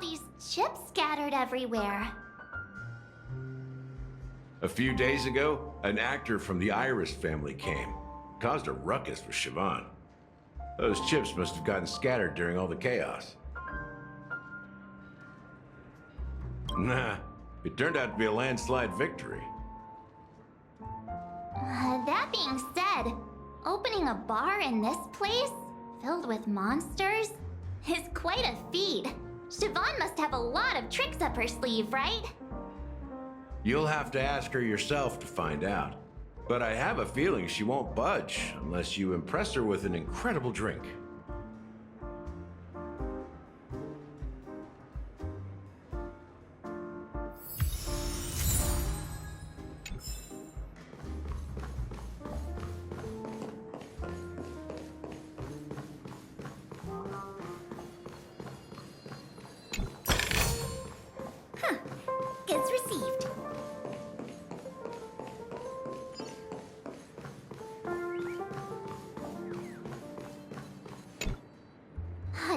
these chips scattered everywhere? A few days ago, an actor from the Iris family came. Caused a ruckus for Siobhan. Those chips must have gotten scattered during all the chaos. Nah, it turned out to be a landslide victory. That being said, opening a bar in this place, filled with monsters, is quite a feat. Siobhan must have a lot of tricks up her sleeve, right? You'll have to ask her yourself to find out. But I have a feeling she won't budge unless you impress her with an incredible drink. Goods received.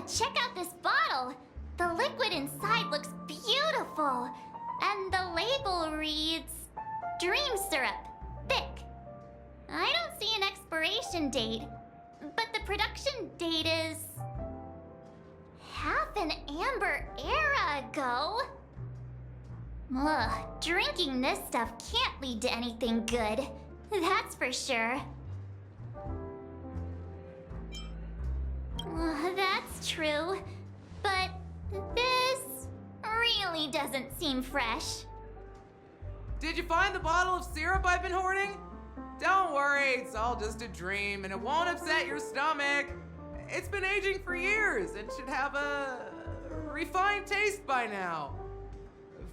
Check out this bottle. The liquid inside looks beautiful. And the label reads, Dream Syrup, thick. I don't see an expiration date, but the production date is half an amber era ago. Ugh, drinking this stuff can't lead to anything good. That's for sure. That's true, but this really doesn't seem fresh. Did you find the bottle of syrup I've been hoarding? Don't worry, it's all just a dream and it won't upset your stomach. It's been aging for years and should have a refined taste by now.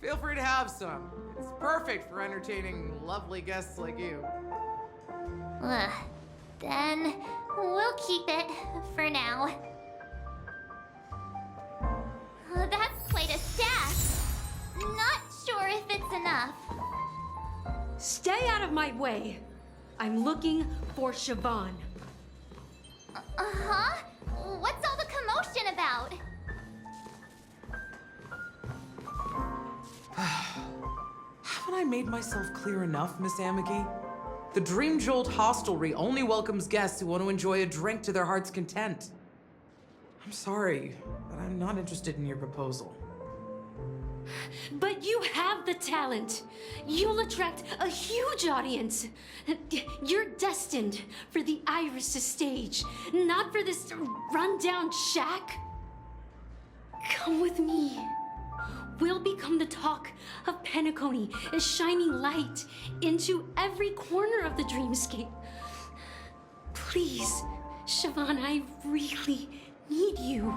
Feel free to have some. It's perfect for entertaining lovely guests like you. Then we'll keep it for now. That's quite a stash. Not sure if it's enough. Stay out of my way. I'm looking for Siobhan. Uh-huh? What's all the commotion about? Haven't I made myself clear enough, Miss Amiki? The Dream Jolt Hostelry only welcomes guests who want to enjoy a drink to their heart's content. I'm sorry, but I'm not interested in your proposal. But you have the talent. You'll attract a huge audience. You're destined for the Iris stage, not for this rundown shack. Come with me. We'll become the talk of Penacony, shining light into every corner of the dreamscape. Please, Siobhan, I really need you.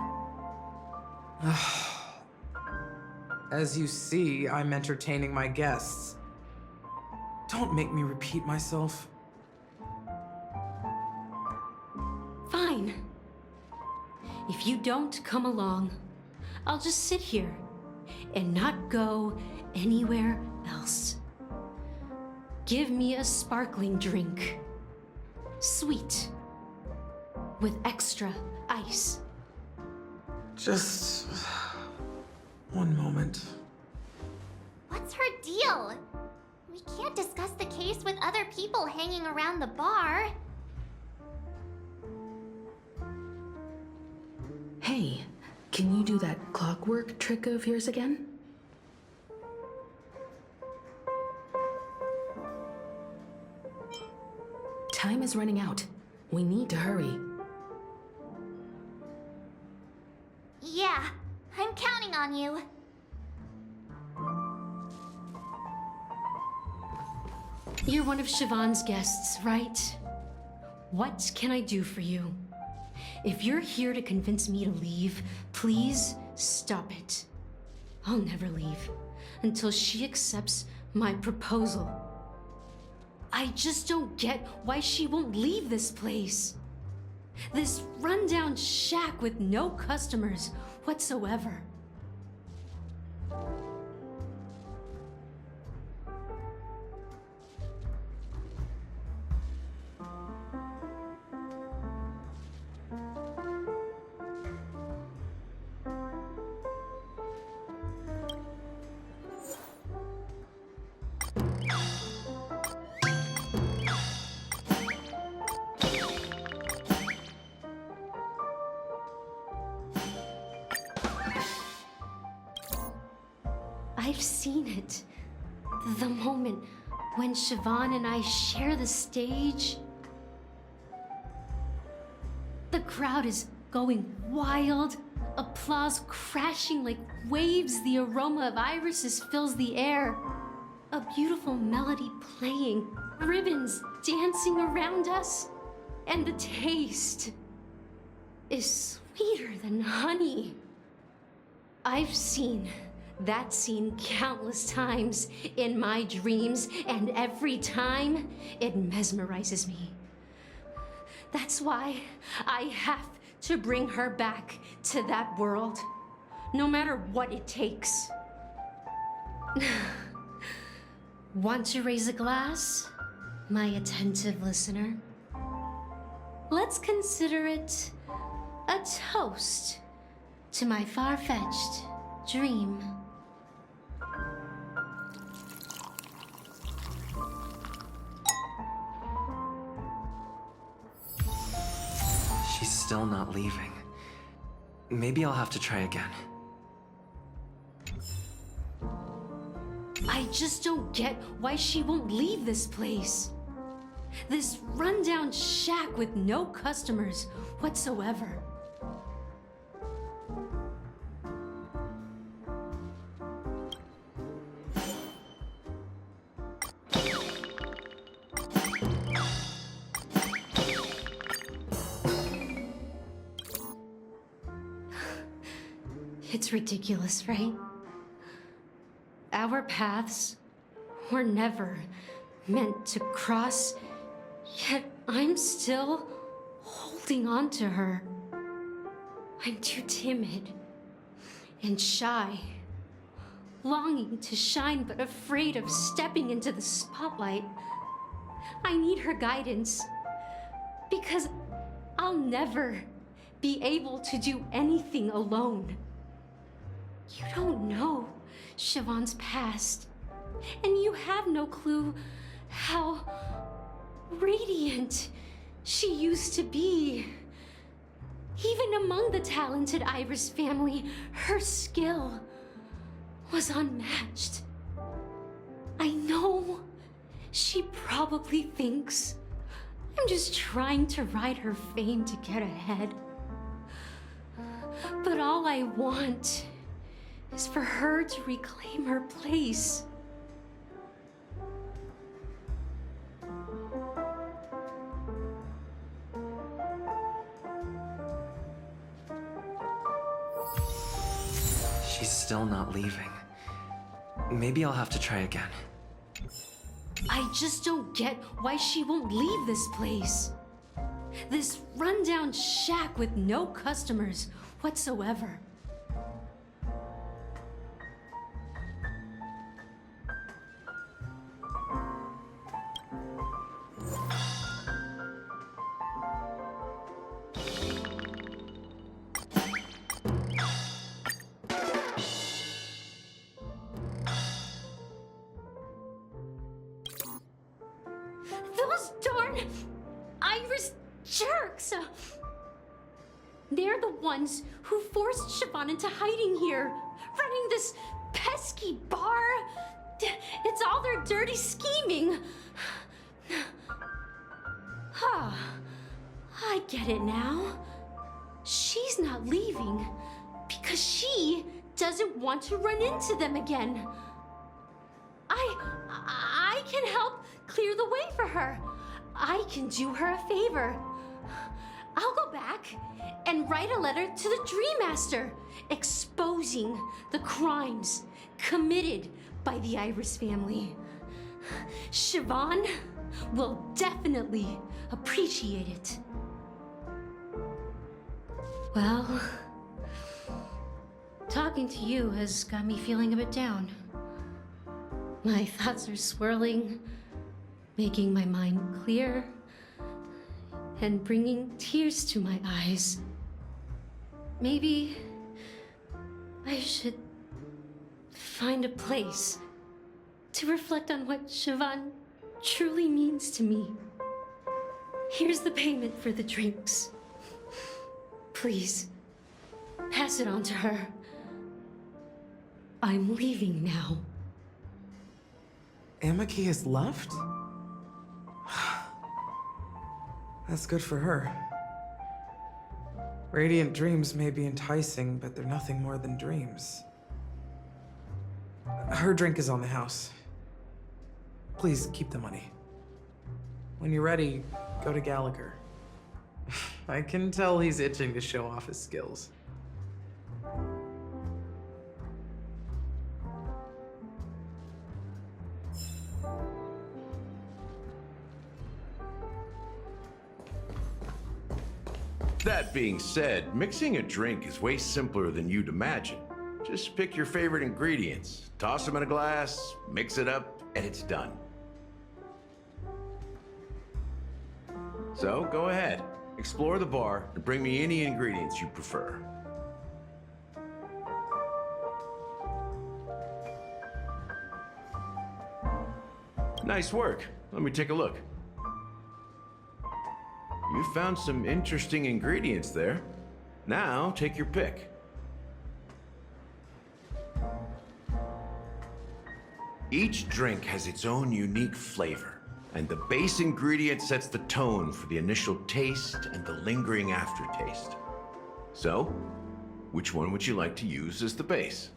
As you see, I'm entertaining my guests. Don't make me repeat myself. Fine. If you don't come along, I'll just sit here and not go anywhere else. Give me a sparkling drink. Sweet. With extra ice. Just one moment. What's her deal? We can't discuss the case with other people hanging around the bar. Hey, can you do that clockwork trick of yours again? Time is running out. We need to hurry. Yeah, I'm counting on you. You're one of Siobhan's guests, right? What can I do for you? If you're here to convince me to leave, please stop it. I'll never leave until she accepts my proposal. I just don't get why she won't leave this place. This rundown shack with no customers whatsoever. I've seen it. The moment when Siobhan and I share the stage. The crowd is going wild, applause crashing like waves, the aroma of irises fills the air. A beautiful melody playing, ribbons dancing around us, and the taste is sweeter than honey. I've seen that scene countless times in my dreams, and every time it mesmerizes me. That's why I have to bring her back to that world, no matter what it takes. Want to raise a glass, my attentive listener? Let's consider it a toast to my far-fetched dream. She's still not leaving. Maybe I'll have to try again. I just don't get why she won't leave this place. This rundown shack with no customers whatsoever. It's ridiculous, right? Our paths were never meant to cross, yet I'm still holding on to her. I'm too timid and shy, longing to shine but afraid of stepping into the spotlight. I need her guidance because I'll never be able to do anything alone. You don't know Siobhan's past, and you have no clue how radiant she used to be. Even among the talented Iris family, her skill was unmatched. I know she probably thinks I'm just trying to ride her fame to get ahead. But all I want is for her to reclaim her place. She's still not leaving. Maybe I'll have to try again. I just don't get why she won't leave this place. This rundown shack with no customers whatsoever. Those darn Iris jerks! They're the ones who forced Siobhan into hiding here, running this pesky bar. It's all their dirty scheming. I get it now. She's not leaving because she doesn't want to run into them again. I can help clear the way for her. I can do her a favor. I'll go back and write a letter to the Dream Master exposing the crimes committed by the Iris family. Siobhan will definitely appreciate it. Well, talking to you has got me feeling a bit down. My thoughts are swirling, making my mind clear, and bringing tears to my eyes. Maybe I should find a place to reflect on what Siobhan truly means to me. Here's the payment for the drinks. Please, pass it on to her. I'm leaving now. Amaki has left? That's good for her. Radiant dreams may be enticing, but they're nothing more than dreams. Her drink is on the house. Please keep the money. When you're ready, go to Gallagher. I can tell he's itching to show off his skills. That being said, mixing a drink is way simpler than you'd imagine. Just pick your favorite ingredients, toss them in a glass, mix it up, and it's done. So go ahead, explore the bar, and bring me any ingredients you prefer. Nice work. Let me take a look. You found some interesting ingredients there. Now, take your pick. Each drink has its own unique flavor, and the base ingredient sets the tone for the initial taste and the lingering aftertaste. So, which one would you like to use as the base?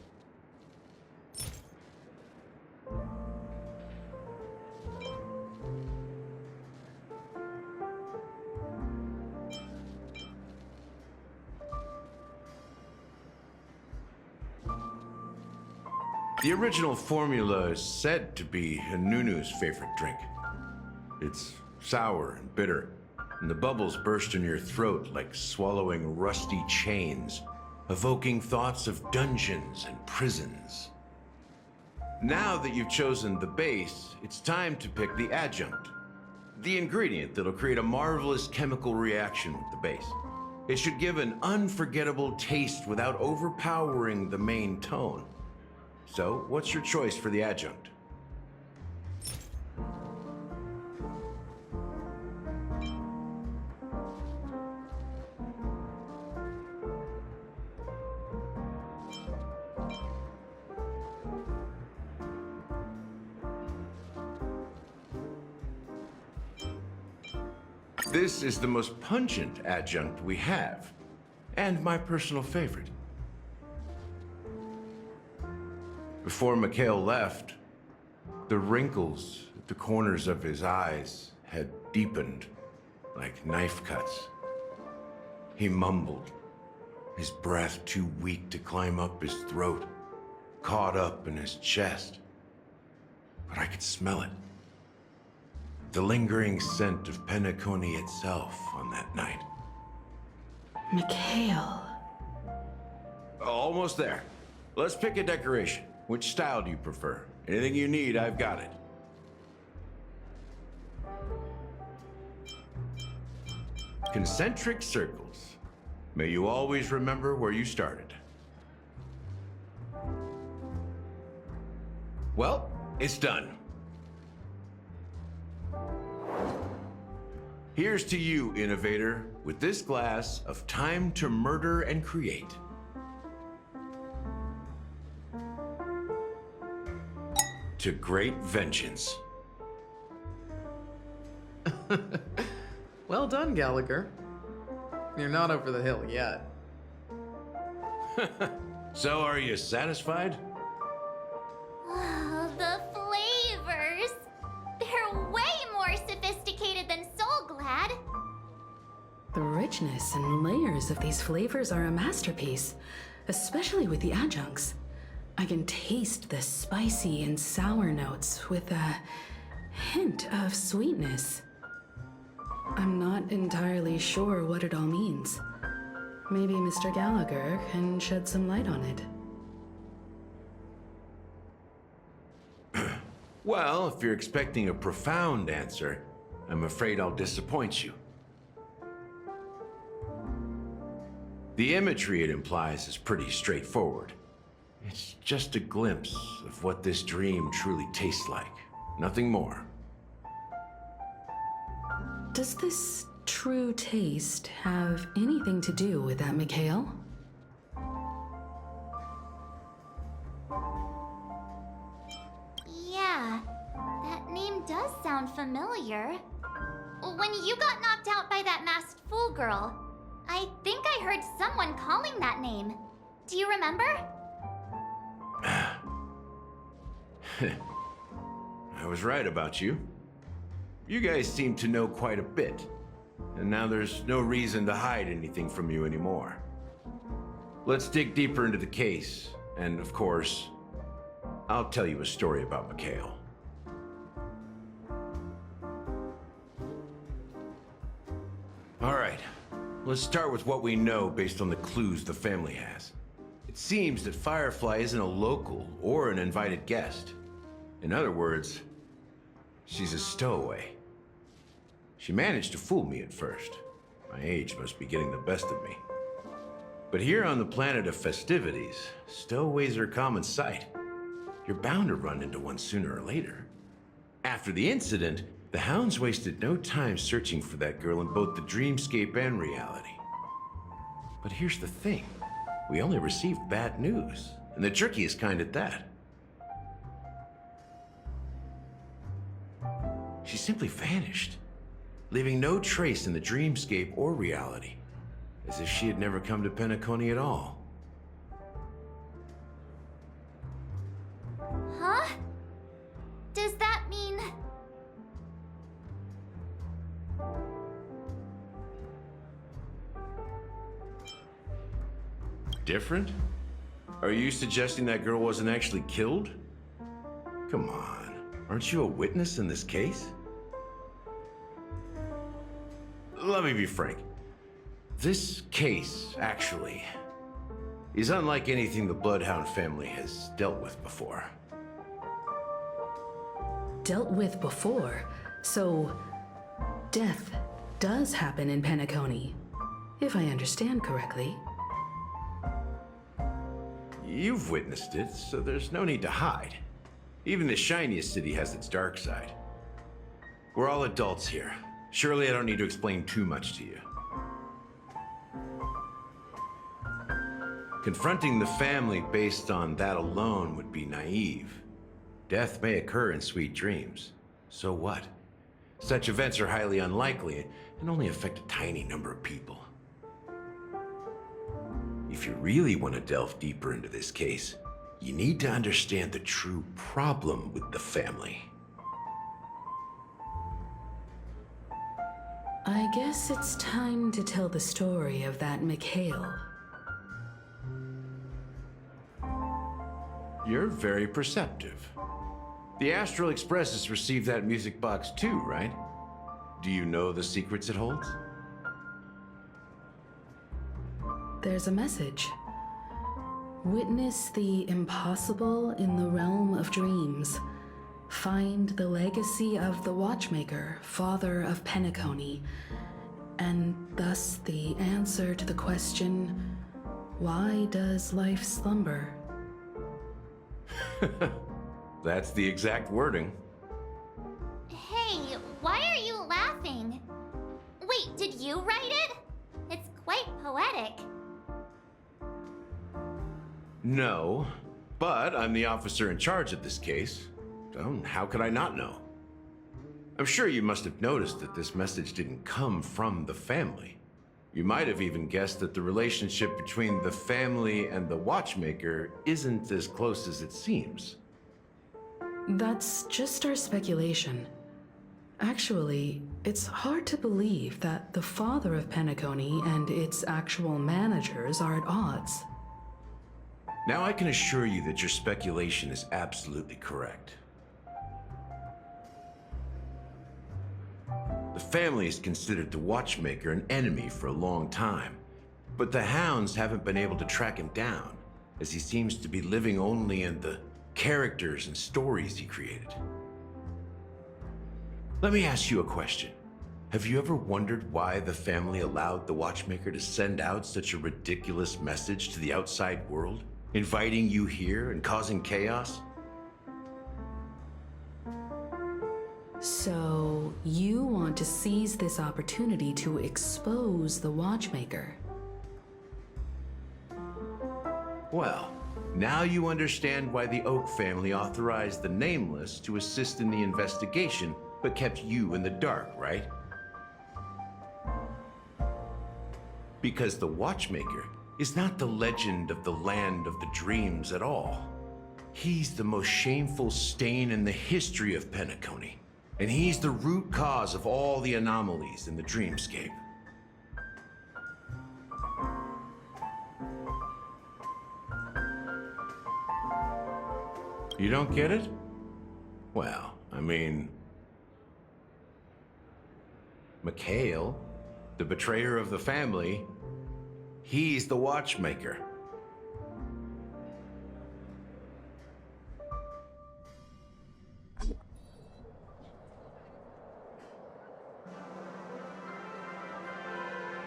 The original formula is said to be Nunu's favorite drink. It's sour and bitter, and the bubbles burst in your throat like swallowing rusty chains, evoking thoughts of dungeons and prisons. Now that you've chosen the base, it's time to pick the adjunct, the ingredient that'll create a marvelous chemical reaction with the base. It should give an unforgettable taste without overpowering the main tone. So, what's your choice for the adjunct? This is the most pungent adjunct we have, and my personal favorite. Before Mikhail left, the wrinkles at the corners of his eyes had deepened like knife cuts. He mumbled, his breath too weak to climb up his throat, caught up in his chest. But I could smell it. The lingering scent of Penacony itself on that night. Mikhail. Almost there. Let's pick a decoration. Which style do you prefer? Anything you need, I've got it. Concentric circles. May you always remember where you started. Well, it's done. Here's to you, innovator, with this glass of time to murder and create. To great vengeance. Well done, Gallagher. You're not over the hill yet. So, are you satisfied? Oh, the flavors! They're way more sophisticated than Soulglad. The richness and layers of these flavors are a masterpiece, especially with the adjuncts. I can taste the spicy and sour notes with a hint of sweetness. I'm not entirely sure what it all means. Maybe Mr. Gallagher can shed some light on it. Well, if you're expecting a profound answer, I'm afraid I'll disappoint you. The imagery it implies is pretty straightforward. It's just a glimpse of what this dream truly tastes like. Nothing more. Does this true taste have anything to do with that, Mikhail? sound familiar. When you got knocked out by that masked fool girl, I think I heard someone calling that name. Do you remember? I was right about you. You guys seem to know quite a bit, and now there's no reason to hide anything from you anymore. Let's dig deeper into the case, and of course, I'll tell you a story about Mikhail. All right, let's start with what we know based on the clues the family has. It seems that Firefly isn't a local or an invited guest. In other words, she's a stowaway. She managed to fool me at first. My age must be getting the best of me. But here on the planet of festivities, stowaways are a common sight. You're bound to run into one sooner or later. After the incident, the hounds wasted no time searching for that girl in both the dreamscape and reality. But here's the thing. We only received bad news, and the trickiest kind at that. She simply vanished, leaving no trace in the dreamscape or reality, as if she had never come to Penacony at all. Huh? Does that mean... Different? Are you suggesting that girl wasn't actually killed? Come on, aren't you a witness in this case? Let me be frank. This case, actually, is unlike anything the Bloodhound family has dealt with before. Dealt with before? So, death does happen in Penacony, if I understand correctly. You've witnessed it, so there's no need to hide. Even the shiniest city has its dark side. We're all adults here. Surely I don't need to explain too much to you. Confronting the family based on that alone would be naive. Death may occur in sweet dreams. So what? Such events are highly unlikely and only affect a tiny number of people. If you really want to delve deeper into this case, you need to understand the true problem with the family. I guess it's time to tell the story of that Mikhail. You're very perceptive. The Astral Express has received that music box too, right? Do you know the secrets it holds? There's a message. Witness the impossible in the realm of dreams. Find the legacy of the Watchmaker, father of Penacony, and thus the answer to the question, why does life slumber? That's the exact wording. Hey, why are you laughing? Wait, did you write it? It's quite poetic. No, but I'm the officer in charge of this case. So how could I not know? I'm sure you must have noticed that this message didn't come from the family. You might have even guessed that the relationship between the family and the Watchmaker isn't as close as it seems. That's just our speculation. Actually, it's hard to believe that the father of Penacony and its actual managers are at odds. Now I can assure you that your speculation is absolutely correct. The family has considered the Watchmaker an enemy for a long time, but the hounds haven't been able to track him down, as he seems to be living only in the characters and stories he created. Let me ask you a question. Have you ever wondered why the family allowed the Watchmaker to send out such a ridiculous message to the outside world, inviting you here and causing chaos? So, you want to seize this opportunity to expose the Watchmaker? Well, now you understand why the Oak family authorized the Nameless to assist in the investigation but kept you in the dark, right? Because the Watchmaker is not the legend of the land of the dreams at all. He's the most shameful stain in the history of Penacony, and he's the root cause of all the anomalies in the dreamscape. You don't get it? Well, I mean... Mikhail, the betrayer of the family, he's the Watchmaker.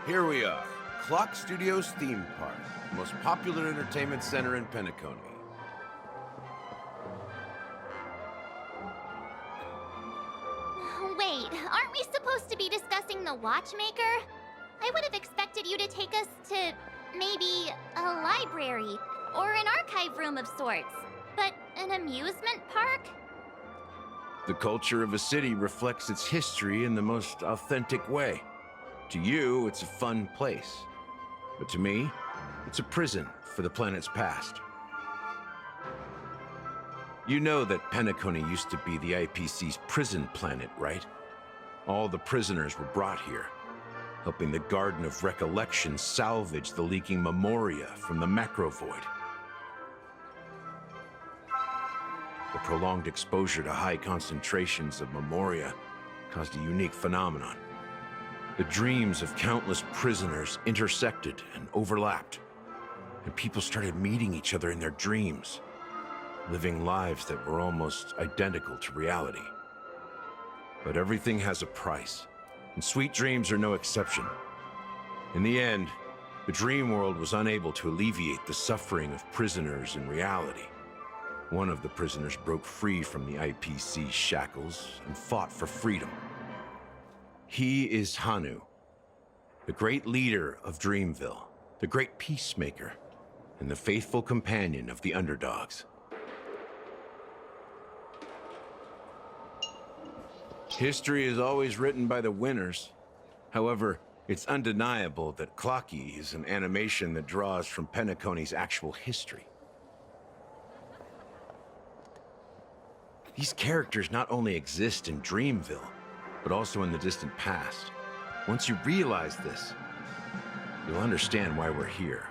Here we are, Clock Studios theme park, the most popular entertainment center in Penacony. Wait, aren't we supposed to be discussing the Watchmaker? I would have expected you to take us to maybe a library or an archive room of sorts. But an amusement park? The culture of a city reflects its history in the most authentic way. To you, it's a fun place. But to me, it's a prison for the planet's past. You know that Penacony used to be the IPC's prison planet, right? All the prisoners were brought here, helping the Garden of Recollection salvage the leaking memoria from the macrovoid. The prolonged exposure to high concentrations of memoria caused a unique phenomenon. The dreams of countless prisoners intersected and overlapped, and people started meeting each other in their dreams, living lives that were almost identical to reality. But everything has a price, and sweet dreams are no exception. In the end, the dream world was unable to alleviate the suffering of prisoners in reality. One of the prisoners broke free from the IPC shackles and fought for freedom. He is Hanu, the great leader of Dreamville, the great peacemaker, and the faithful companion of the underdogs. History is always written by the winners. However, it's undeniable that Clocky is an animation that draws from Penacony's actual history. These characters not only exist in Dreamville, but also in the distant past. Once you realize this, you'll understand why we're here.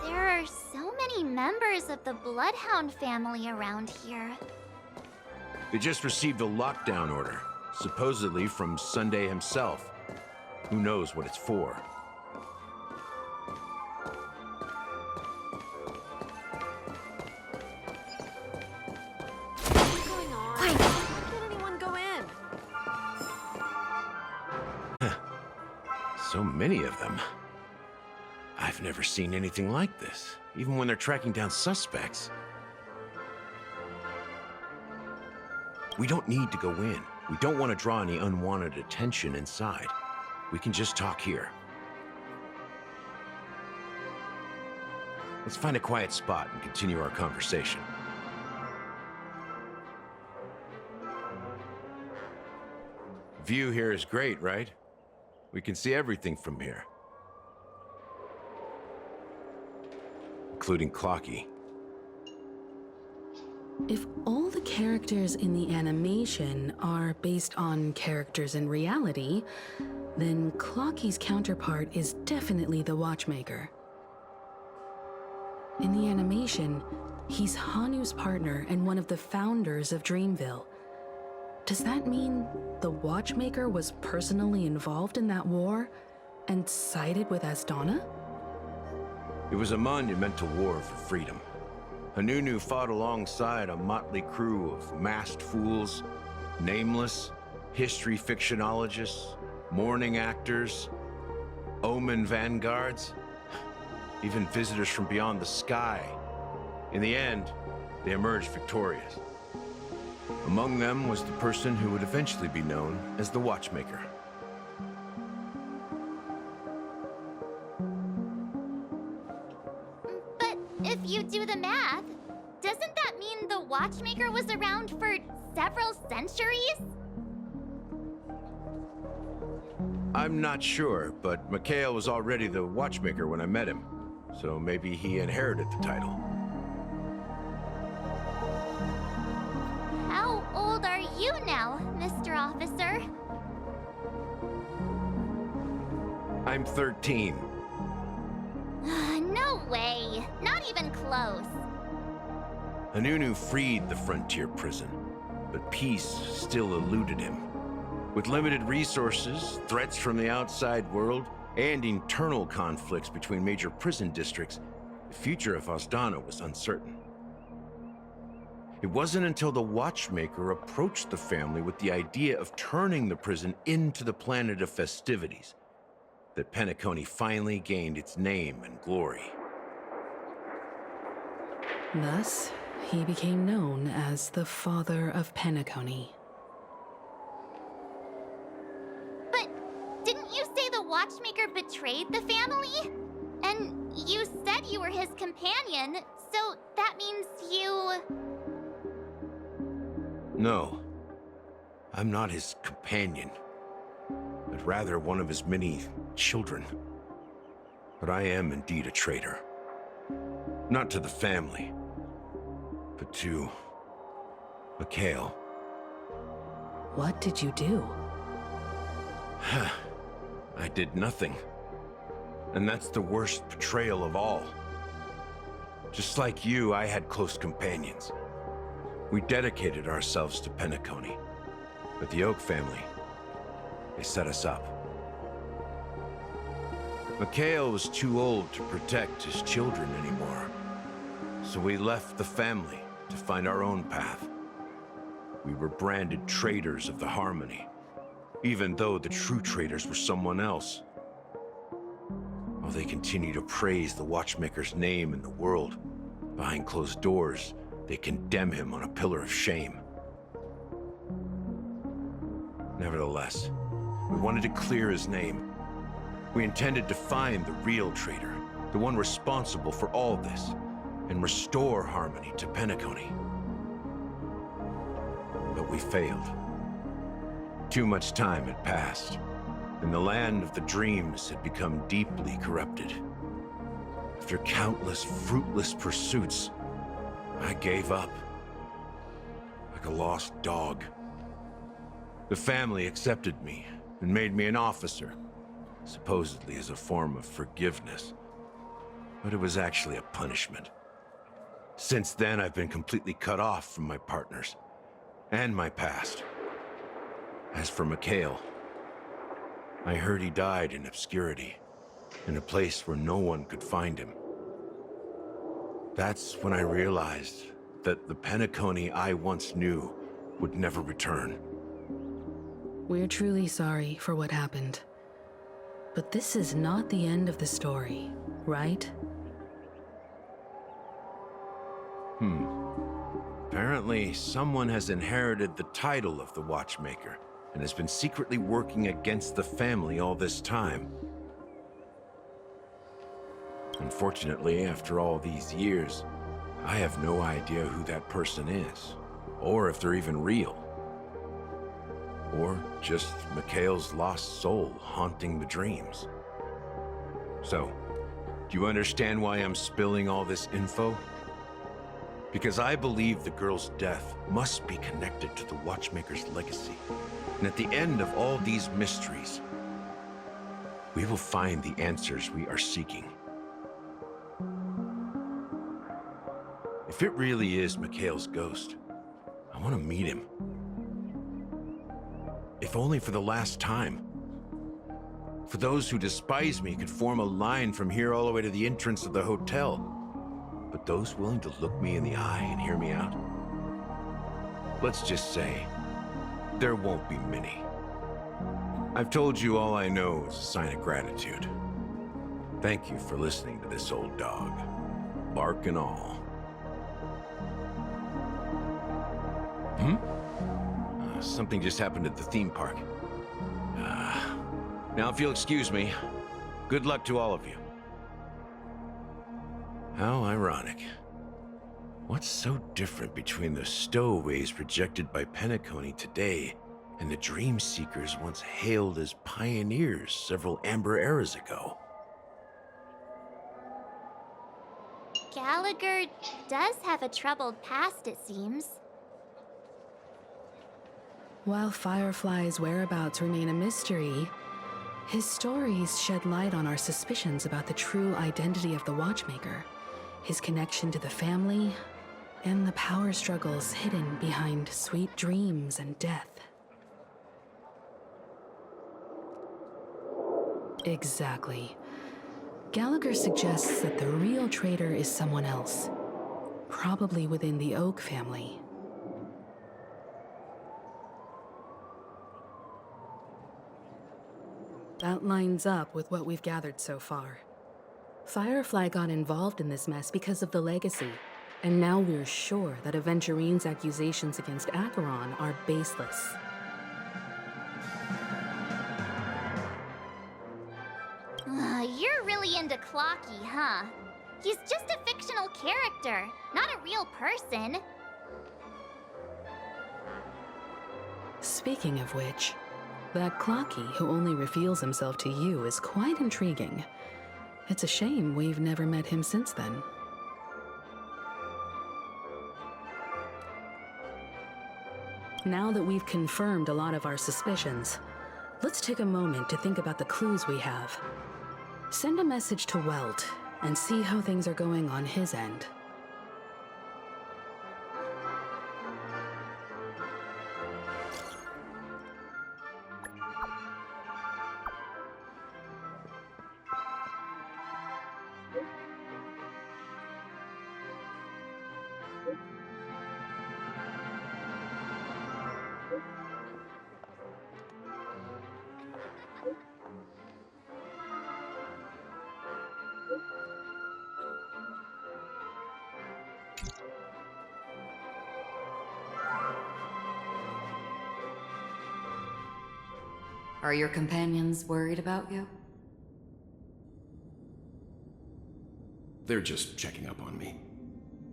There are so many members of the Bloodhound family around here. They just received a lockdown order, supposedly from Sunday himself. Who knows what it's for? What's going on? Why can't anyone go in? So many of them. I've never seen anything like this, even when they're tracking down suspects. We don't need to go in. We don't want to draw any unwanted attention inside. We can just talk here. Let's find a quiet spot and continue our conversation. View here is great, right? We can see everything from here. Including Clocky. If all the characters in the animation are based on characters in reality, then Clocky's counterpart is definitely the Watchmaker. In the animation, he's Hanu's partner and one of the founders of Dreamville. Does that mean the Watchmaker was personally involved in that war and sided with Asdana? It was a monumental war for freedom. Hanunu fought alongside a motley crew of masked fools, nameless, history fictionologists, mourning actors, omen vanguards, even visitors from beyond the sky. In the end, they emerged victorious. Among them was the person who would eventually be known as the Watchmaker. But if you do the math, doesn't that mean the watchmaker was around for several centuries? I'm not sure, but Mikhail was already the watchmaker when I met him. So maybe he inherited the title. How old are you now, Mr. Officer? I'm 13. No way. Not even close. Anunu freed the frontier prison, but peace still eluded him. With limited resources, threats from the outside world, and internal conflicts between major prison districts, the future of Ozdana was uncertain. It wasn't until the watchmaker approached the family with the idea of turning the prison into the planet of festivities that Penacony finally gained its name and glory. Thus, he became known as the Father of Penacony. But didn't you say the watchmaker betrayed the family? And you said you were his companion, so that means you... No, I'm not his companion, but rather one of his many children. But I am indeed a traitor. Not to the family, but to Mikhail. What did you do? I did nothing. And that's the worst betrayal of all. Just like you, I had close companions. We dedicated ourselves to Penacony. But the Oak family, they set us up. Mikhail was too old to protect his children anymore. So we left the family to find our own path. We were branded traitors of the Harmony, even though the true traitors were someone else. While they continue to praise the Watchmaker's name in the world, behind closed doors, they condemn him on a pillar of shame. Nevertheless, we wanted to clear his name. We intended to find the real traitor, the one responsible for all this, and restore harmony to Penacony. But we failed. Too much time had passed, and the land of the dreams had become deeply corrupted. After countless fruitless pursuits, I gave up, like a lost dog. The family accepted me and made me an officer, supposedly as a form of forgiveness. But it was actually a punishment. Since then, I've been completely cut off from my partners and my past. As for Mikhail, I heard he died in obscurity, in a place where no one could find him. That's when I realized that the Penacony I once knew would never return. We're truly sorry for what happened. But this is not the end of the story, right? Apparently, someone has inherited the title of the Watchmaker and has been secretly working against the family all this time. Unfortunately, after all these years, I have no idea who that person is, or if they're even real. Or just Mikhail's lost soul haunting the dreams. So, do you understand why I'm spilling all this info? Because I believe the girl's death must be connected to the Watchmaker's legacy. And at the end of all these mysteries, we will find the answers we are seeking. If it really is Mikhail's ghost, I want to meet him. If only for the last time. For those who despise me could form a line from here all the way to the entrance of the hotel. But those willing to look me in the eye and hear me out? Let's just say, there won't be many. I've told you all I know is a sign of gratitude. Thank you for listening to this old dog, bark and all. Something just happened at the theme park. Now if you'll excuse me, good luck to all of you. How ironic. What's so different between the stowaways rejected by Penacony today and the dream seekers once hailed as pioneers several amber eras ago? Gallagher does have a troubled past, it seems. While Firefly's whereabouts remain a mystery, his stories shed light on our suspicions about the true identity of the Watchmaker, his connection to the family, and the power struggles hidden behind sweet dreams and death. Exactly. Gallagher suggests that the real traitor is someone else, probably within the Oak family. That lines up with what we've gathered so far. Firefly got involved in this mess because of the legacy, and now we're sure that Aventurine's accusations against Acheron are baseless. You're really into Clocky, huh? He's just a fictional character, not a real person. Speaking of which, that Clocky who only reveals himself to you is quite intriguing. It's a shame we've never met him since then. Now that we've confirmed a lot of our suspicions, let's take a moment to think about the clues we have. Send a message to Welt and see how things are going on his end. Are your companions worried about you? They're just checking up on me.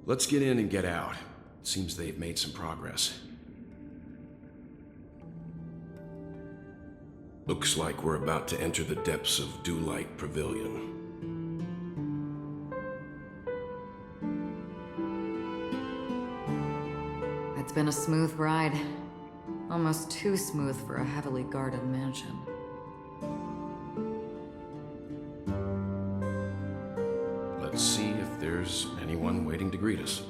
Let's get in and get out. Seems they've made some progress. Looks like we're about to enter the depths of Dewlight Pavilion. It's been a smooth ride. Almost too smooth for a heavily guarded mansion. Let's see if there's anyone waiting to greet us.